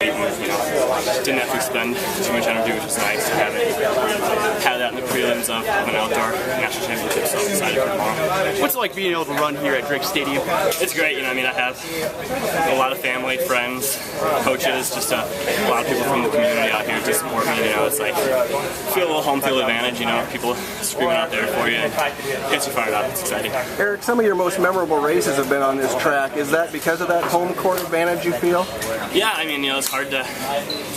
Didn't have to expend too much energy, which was nice. I haven't had that in the prelims of an outdoor national championship, so I'm excited for tomorrow. What's it like being able to run here at Drake Stadium? It's great, I mean, I have a lot of family, friends, coaches, just a lot of people from the community out here to support me. It's like, feel a little home field advantage, people screaming out there for you and gets you fired up. It's exciting. Eric, some of your most memorable races have been on this track. Is that because of that home court advantage you feel? Yeah, I mean, it's hard to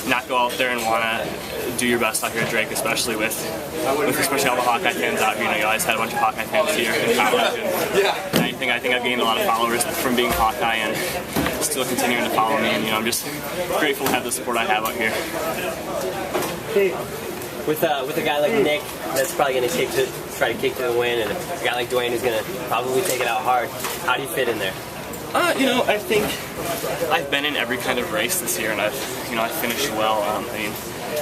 not go out there and want to do your best out here at Drake, especially with especially all the Hawkeye fans out here. You always had a bunch of Hawkeye fans here in college, and I think I've gained a lot of followers from being Hawkeye and still continuing to follow me. And I'm just grateful to have the support I have out here. With a guy like Nick, that's probably going to try to kick to the win, and a guy like Dwayne who's going to probably take it out hard. How do you fit in there? I think I've been in every kind of race this year, and I've finished well. I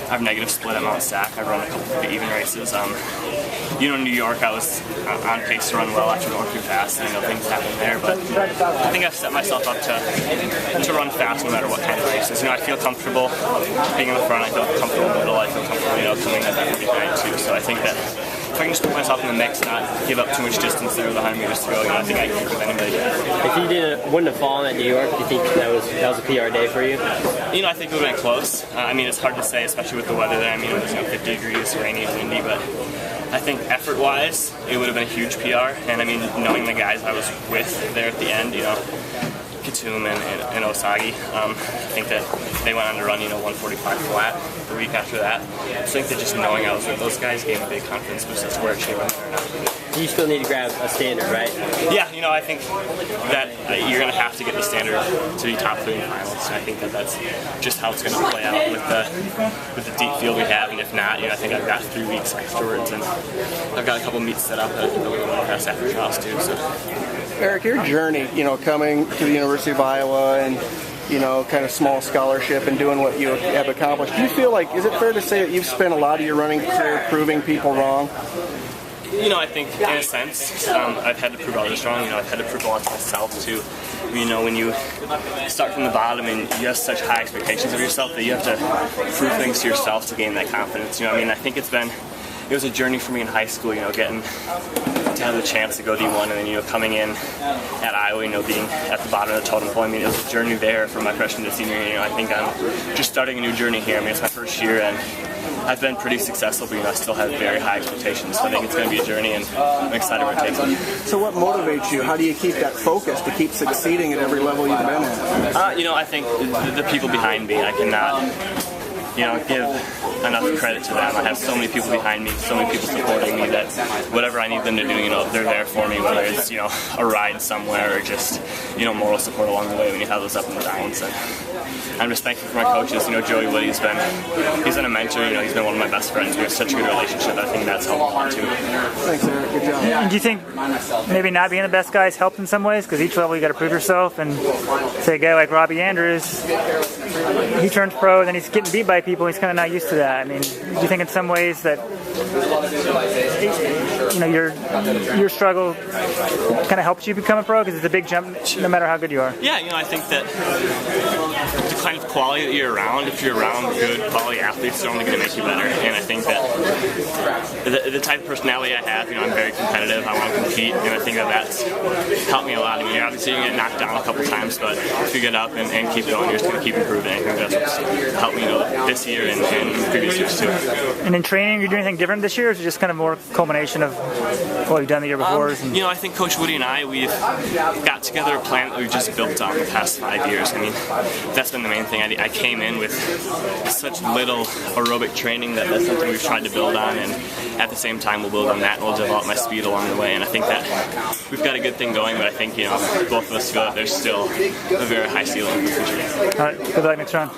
have negative split at Mount Sac. I've run a couple of even races. In New York, I was on pace to run well after going too fast, and things happened there. But I think I've set myself up to run fast no matter what kind of races. I feel comfortable being in the front. I feel comfortable in the middle. I feel comfortable, coming up behind too. So I think that if I can just put myself in the mix, not give up too much distance there with 100 meters to go, I think I can compete with anybody. If you wouldn't have fallen at New York, do you think that was a PR day for you? I think it would have been close. It's hard to say, especially with the weather there. It was 50 degrees, rainy and windy, but I think effort-wise, it would have been a huge PR. And knowing the guys I was with there at the end, Katoom and Osagi, I think that they went on to run 145 flat the week after that. I think that just knowing I was with those guys gave me a big confidence boost as to where it should run or not. You still need to grab a standard, right? Yeah, I think that you're going to have to get the standard to be top 3 in finals. And I think that that's just how it's going to play out with the deep field we have. And if not, I think I've got 3 weeks afterwards, and I've got a couple meets set up that we're going to pass after trials too. So. Eric, your journey, coming to the University of Iowa and, kind of small scholarship and doing what you have accomplished, do you feel like, is it fair to say that you've spent a lot of your running career proving people wrong? I think in a sense, I've had to prove others wrong. I've had to prove a lot to myself too. When you start from the bottom and you have such high expectations of yourself that you have to prove things to yourself to gain that confidence. I think it was a journey for me in high school, getting to have the chance to go D1 and then, coming in at Iowa, being at the bottom of the totem pole. It was a journey there from my freshman to senior year. I think I'm just starting a new journey here. It's my first year and I've been pretty successful, but I still have very high expectations. So I think it's going to be a journey and I'm excited where it takes me. So what motivates you? How do you keep that focus to keep succeeding at every level you've been at? I think the people behind me, I cannot give enough credit to them. I have so many people behind me, so many people supporting me that whatever I need them to do, they're there for me, whether it's, a ride somewhere or just, moral support along the way when you have those up and downs. And I'm just thankful for my coaches. Joey Woody, he's been a mentor, he's been one of my best friends. We have such a good relationship. I think that's helped on too. Thanks, Eric. Good job. And do you think maybe not being the best guys helped in some ways? Because each level you got to prove yourself. And say a guy like Robbie Andrews, he turns pro and then he's getting beat by people. He's kind of not used to that. Do you think in some ways that your struggle kind of helps you become a pro because it's a big jump no matter how good you are? Yeah, I think that the kind of quality that you're around, if you're around good quality athletes, they're only going to make you better. And I think that the type of personality I have, I'm very competitive. I want to compete, and I think that's helped me a lot. Obviously you get knocked down a couple times, but if you get up and keep going, you're just going to keep improving. I think that's what's helped me this year and previous years too. And in training, are you doing anything different this year, or is it just kind of more culmination of what you've done the year before? I think Coach Woody and I, we've got together a plan that we've just built on the past 5 years. That's been the main thing. I came in with such little aerobic training that that's something we've tried to build on, and at the same time we'll build on that and we'll develop my speed along the way. And I think that we've got a good thing going, but I think both of us feel that there's still a very high ceiling in the future. All right, good luck next round.